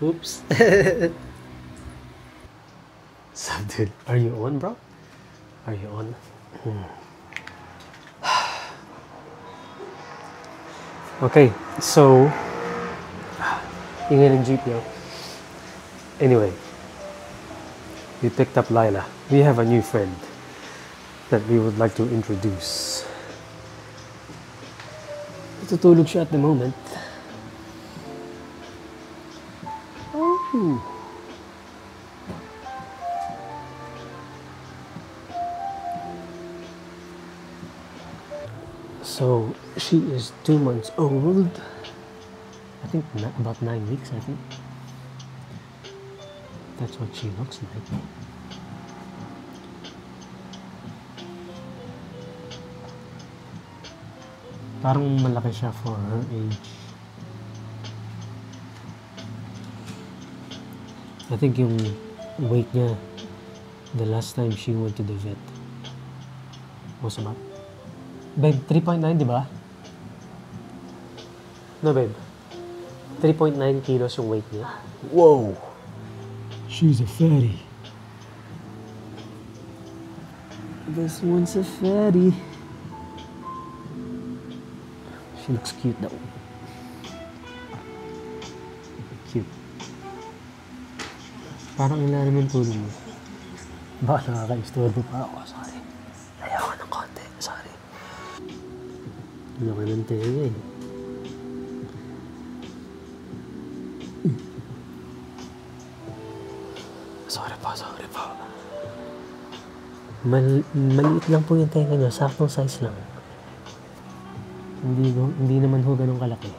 Oops. Sup, dude? Are you on, bro? Are you on? Okay, so ingay ng GPO. Anyway, we picked up Lila. We have a new friend that we would like to introduce. Tutulog siya at the moment. Oh. So she is 2 months old. I think about 9 weeks, I think. That's what she looks like. Parang malaki siya for her age. I think yung weight niya, the last time she went to the vet was about, babe, 3.9, di ba? No, babe. 3.9 kilos yung weight niya. Whoa! She's a fatty. This one's a fatty. She looks cute though. Cute. Parang ilalim yung tulog mo. Baka nakaka-istorbo pa ako. Sorry. Ayaw ko ng konti. Sorry. Laki ng tenga eh. Sorry po. Maliit lang po yung tenga niya. Saktong size lang. Hindi naman ho ganun kalaki.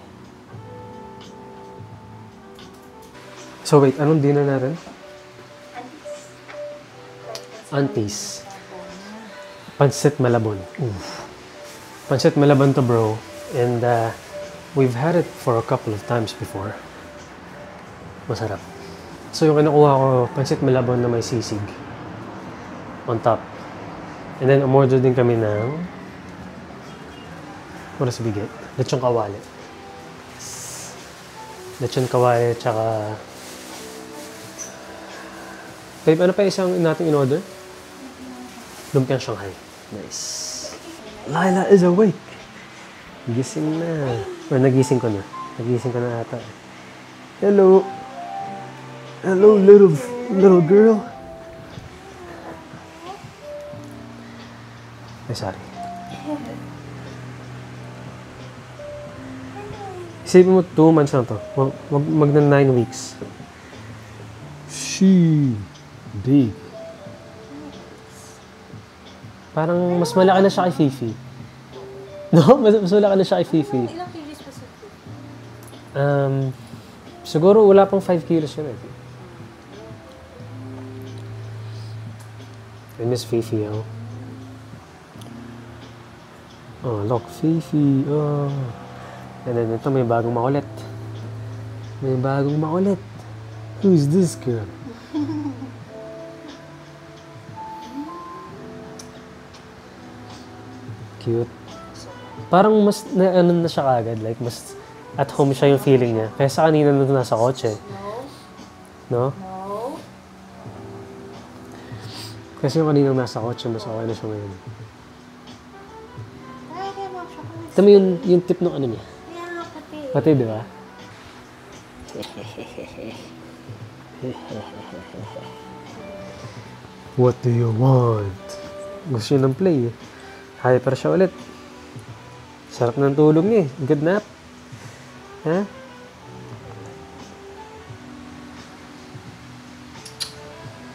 So wait, anong dinner natin? Aunties. Pancit Malabon. Oof. Pancit Malabon to, bro. And we've had it for a couple of times before. Masarap. So yung kinukuha ko, Pancit Malabon na may sisig on top. And then umorder din kami ng, what else we get? Lechon kawali. Lechon kawali, tsaka babe, ano pa isang natin in-order? Lumpiang Shanghai. Nice. Lila is awake. Gising na. Or nagising ko na. Nagising ko na ata. Hello. Hello, little girl. Ay, sorry. Isipin mo, 2 months lang to. Magna 9 weeks. She big. Parang mas malaki na siya kay Fifi. No? Mas malaki na siya kay Fifi. Ilang kilos pa siya? Siguro wala pang 5 kilos yun eh. I miss Fifi, oh. Oh, look, Fifi. Oh. And then ito, may bagong makulit. May bagong makulit. Who's this girl? Cute. Parang mas ano na siya kagad, like mas at home siya yung feeling niya. Kaya sa kanina nung nasa kotse. No? No. Kasi yung kanina nasa kotse, mas okay na siya ngayon. Ay, kaya mo siya. Ito mo yung tip ng ano niya. Kaya nga pati. Pati, di ba? What do you want? Gusto niya ng play eh. Hyper siya ulit. Sarap ng tulog niya eh. Good nap. Ha?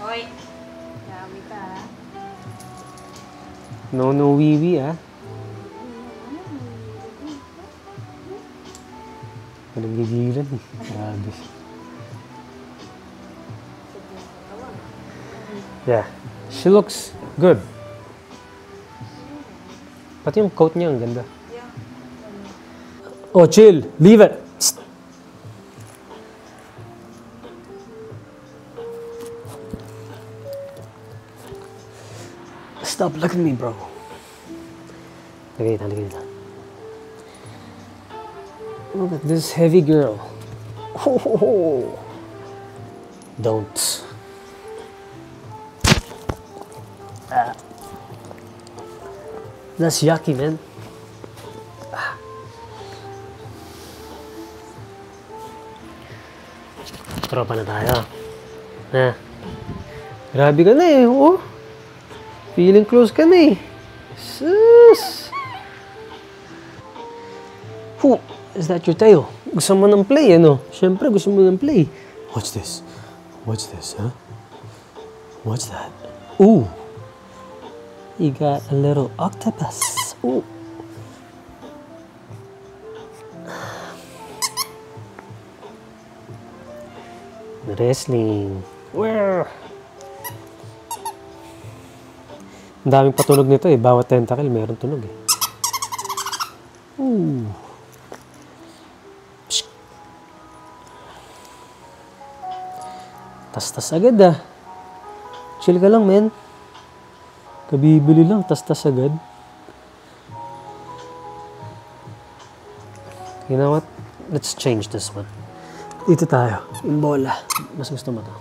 Hoy. Dami ka ha. No wee ah. Walang gigilan eh. Grabe. Yeah. She looks good. Pati yung coat niya, ang ganda. Oh, chill. Leave it. Psst. Stop looking at me, bro. Lagay dito. Look at this heavy girl. Oh. Don't. That's yucky, man. Tropa na tayo. Na. Grabe ka na eh. Oh. Feeling close ka na eh. Sus. Who? Is that your tail? Gusto mo ng play, ano? Siyempre, gusto mo ng play. Watch this. Watch this, huh? What's that? Ooh. You got a little octopus. Ooh. Wrestling. Where? Ang daming patunog nito eh. Bawat tentacle meron tunog eh. Ooh. Psh. Tas-tas agad ah. Chill ka lang, men. Kabibili lang, tas-tas agad. You know what? Let's change this one. Dito tayo. Yung bola. Mas gusto mo to.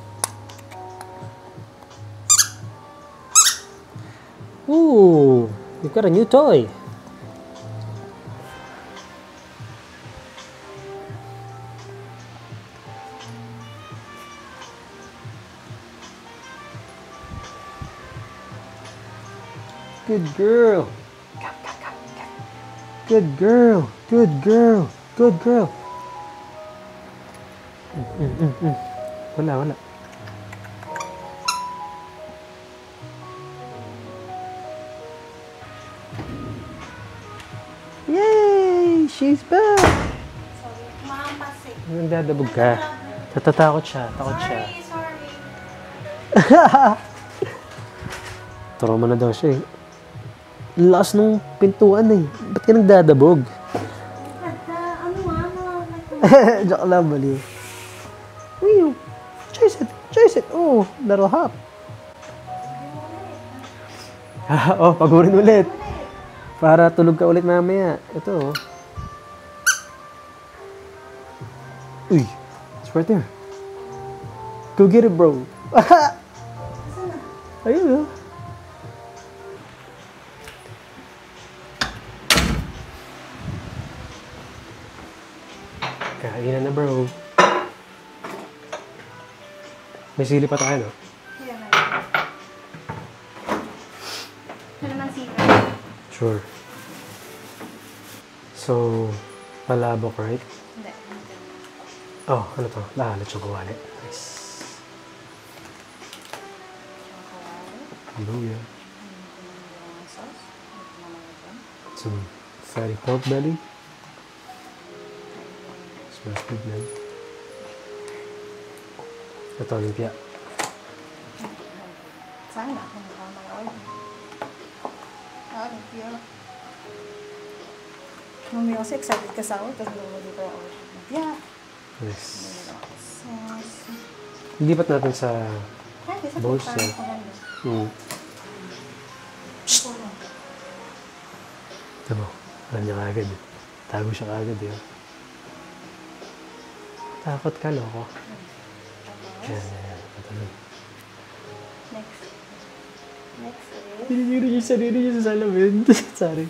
Ooh! You've got a new toy. Good girl. Good girl. Good girl. Good girl. Wala. Yay! She's back! Sorry, kumampas eh. Nagdadabog ka. Natatakot siya. Takot siya. Sorry. Trauma na daw siya eh. Lakas nung pintuan eh. Ba't ka nagdadabog? Joke lang, bali. Wee! Chase it! Oh, that'll hop. Oh, pagurin ulit. Para tulog ka ulit mamaya. Ito, oh. Uy, it's right there. Go get it, bro. Ayun, oh. Kainan na, bro. May sili pa tayo, no? Ano nang sila? Sure. So, palabok, right? Hindi. Oh, ano to? Lahat siyang kawali. Nice. Hallelujah. Some fatty pork belly. Smells good, man. Ito, lumpia. Sana kung nakamayaw. Lumpia. Mami kasi excited ka sa ako, tapos lumuli ko ako. Lumpia. Nice. Sauce. Lipat natin sa Ay, kasi bowls parang niya. maganda. Ito mo. Alam niya kagad eh. Tago siya kagad eh. Takot ka, loko. Yan. Ito lang. Next is Pinigiri niya yung sarili niya sa salamin. Sorry.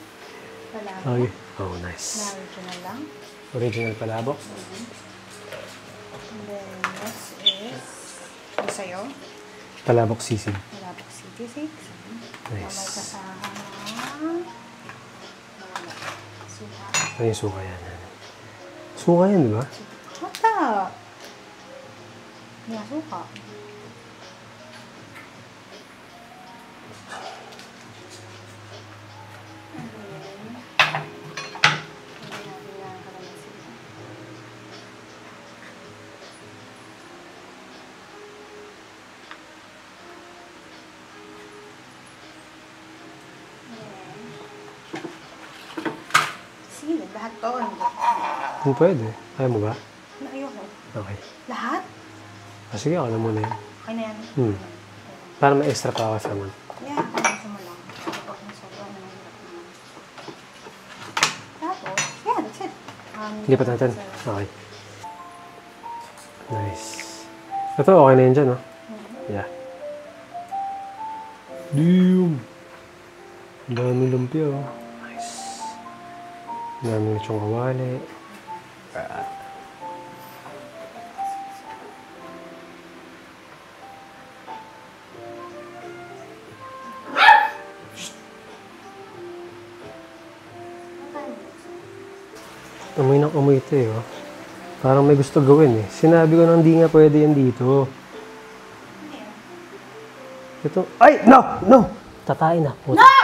palabok. Okay. Oh, nice. Na original lang. Original palabok. And then next is yung sa'yo. Palabok sisig. Palabok CT6. Mamay Nice. kasama suha. Ano yung suka yan? Suka yan, di ba? Mata! Hindi nga suka. Sige, lahat to. Kung pwede. Kaya mo ba? Ayoko. Okay. Lahat? Sige, ako na muna yan. Okay na yan. Para may extra pa ako sa man. Yeah, gusto mo lang. Kapag sobrang mahirap naman. Tapos, yeah, that's it. Lipat natin. Okay. Nice. Ito, okay na yun dyan, no? Yeah. Damn! Ang dami lumpia, oh. Nice. Ang dami lechong kawali. Amoy ng amoy ito eh, oh. Parang may gusto gawin eh. Sinabi ko na hindi nga pwede yan dito. Ito, ay! No! No! Tatain na. Puta. No!